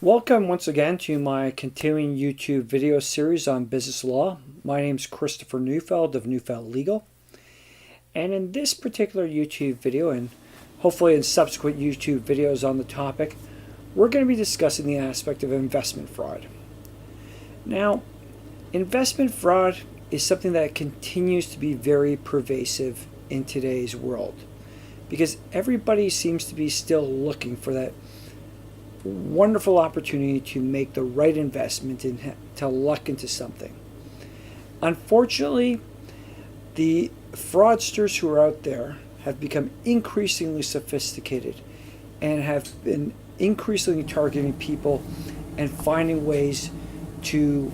Welcome once again to my continuing YouTube video series on business law. My name is Christopher Neufeld of Neufeld Legal. And in this particular YouTube video, and hopefully in subsequent YouTube videos on the topic, we're going to be discussing the aspect of investment fraud. Now, investment fraud is something that continues to be very pervasive in today's world because everybody seems to be still looking for that wonderful opportunity to make the right investment and to luck into something. Unfortunately, the fraudsters who are out there have become increasingly sophisticated and have been increasingly targeting people and finding ways to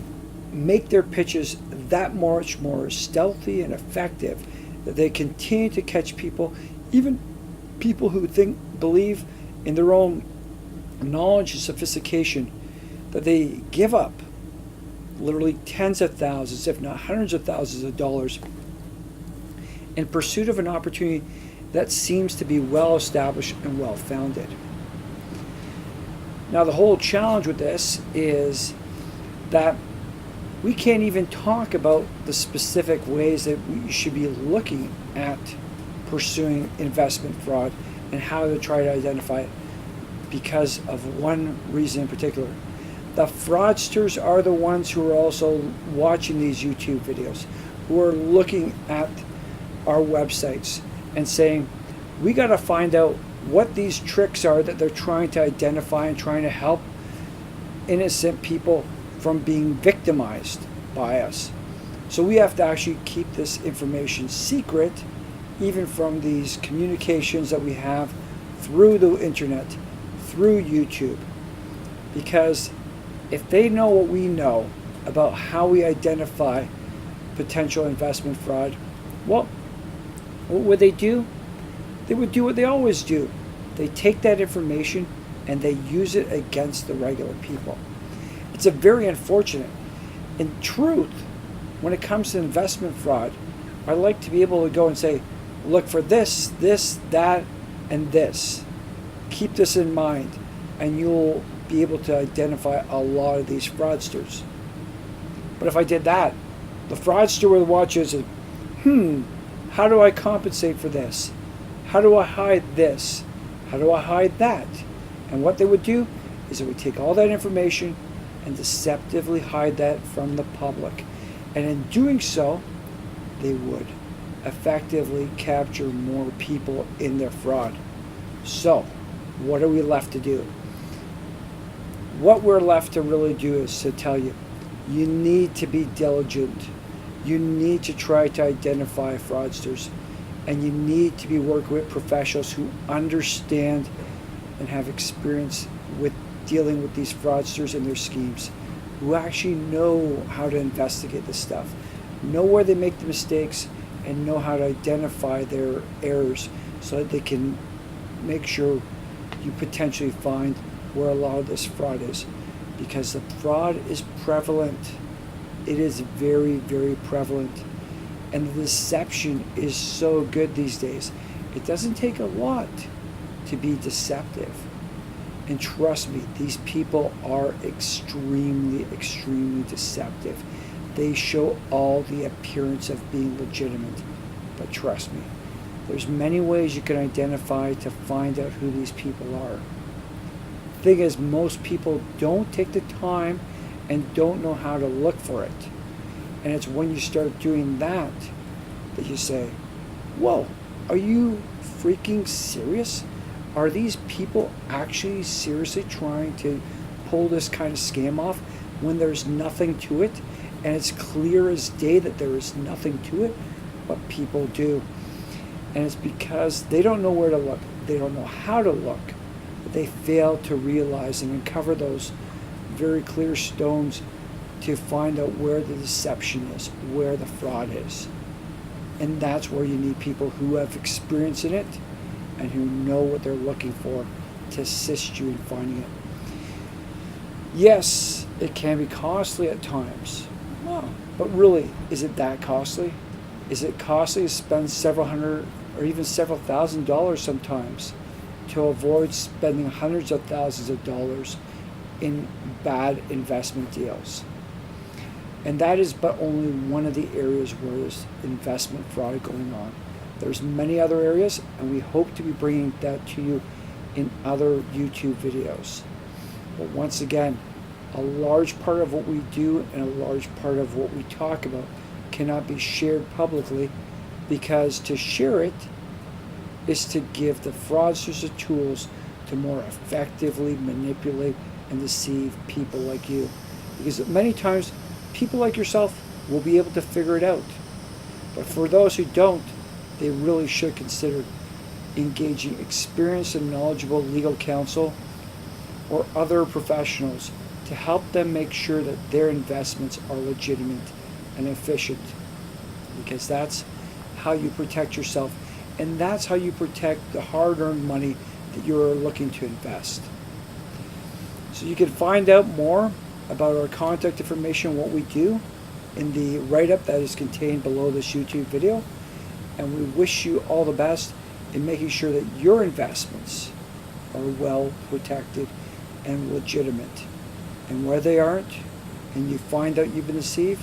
make their pitches that much more stealthy and effective that they continue to catch people, even people who believe in their own knowledge and sophistication, that they give up literally tens of thousands, if not hundreds of thousands of dollars in pursuit of an opportunity that seems to be well established and well founded. Now, the whole challenge with this is that we can't even talk about the specific ways that we should be looking at pursuing investment fraud and how to try to identify it, because of one reason in particular. The fraudsters are the ones who are also watching these YouTube videos, who are looking at our websites and saying, we got to find out what these tricks are that they're trying to identify and trying to help innocent people from being victimized by us. So we have to actually keep this information secret, even from these communications that we have through the internet, through YouTube, because if they know what we know about how we identify potential investment fraud, well, what would they do? They would do what they always do. They take that information and they use it against the regular people. It's a very unfortunate. In truth, when it comes to investment fraud, I like to be able to go and say, look for this, that, and this. Keep this in mind, and you'll be able to identify a lot of these fraudsters. But if I did that, the fraudster would watch it and say, how do I compensate for this? How do I hide this? How do I hide that? And what they would do is they would take all that information and deceptively hide that from the public. And in doing so, they would effectively capture more people in their fraud. So, what are we left to do? What we're left to really do is to tell you, you need to be diligent. You need to try to identify fraudsters, and you need to be working with professionals who understand and have experience with dealing with these fraudsters and their schemes, who actually know how to investigate this stuff, know where they make the mistakes, and know how to identify their errors so that they can make sure you potentially find where a lot of this fraud is, because the fraud is prevalent. It is very, very prevalent, and the deception is so good these days. It doesn't take a lot to be deceptive, and trust me, these people are extremely, extremely deceptive. They show all the appearance of being legitimate, but trust me, there's many ways you can identify to find out who these people are. The thing is, most people don't take the time and don't know how to look for it. And it's when you start doing that that you say, whoa, are you freaking serious? Are these people actually seriously trying to pull this kind of scam off when there's nothing to it? And it's clear as day that there is nothing to it, but people do. And it's because they don't know where to look. They don't know how to look. But they fail to realize and uncover those very clear stones to find out where the deception is, where the fraud is. And that's where you need people who have experience in it and who know what they're looking for to assist you in finding it. Yes, it can be costly at times. Well, but really, is it that costly? Is it costly to spend several hundred or even several $1,000s sometimes to avoid spending hundreds of thousands of dollars in bad investment deals. And that is but only one of the areas where there's investment fraud going on. There's many other areas, and we hope to be bringing that to you in other YouTube videos. But once again, a large part of what we do and a large part of what we talk about cannot be shared publicly, because to share it is to give the fraudsters the tools to more effectively manipulate and deceive people like you. Because many times, people like yourself will be able to figure it out. But for those who don't, they really should consider engaging experienced and knowledgeable legal counsel or other professionals to help them make sure that their investments are legitimate and efficient. Because that's how you protect yourself, and that's how you protect the hard-earned money that you're looking to invest. So you can find out more about our contact information, what we do, in the write-up that is contained below this YouTube video. And we wish you all the best in making sure that your investments are well protected and legitimate. And where they aren't, and you find out you've been deceived,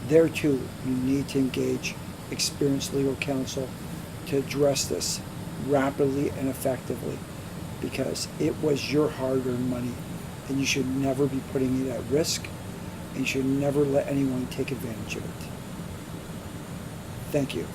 there too you need to engage experienced legal counsel to address this rapidly and effectively, because it was your hard-earned money, and you should never be putting it at risk, and you should never let anyone take advantage of it. Thank you.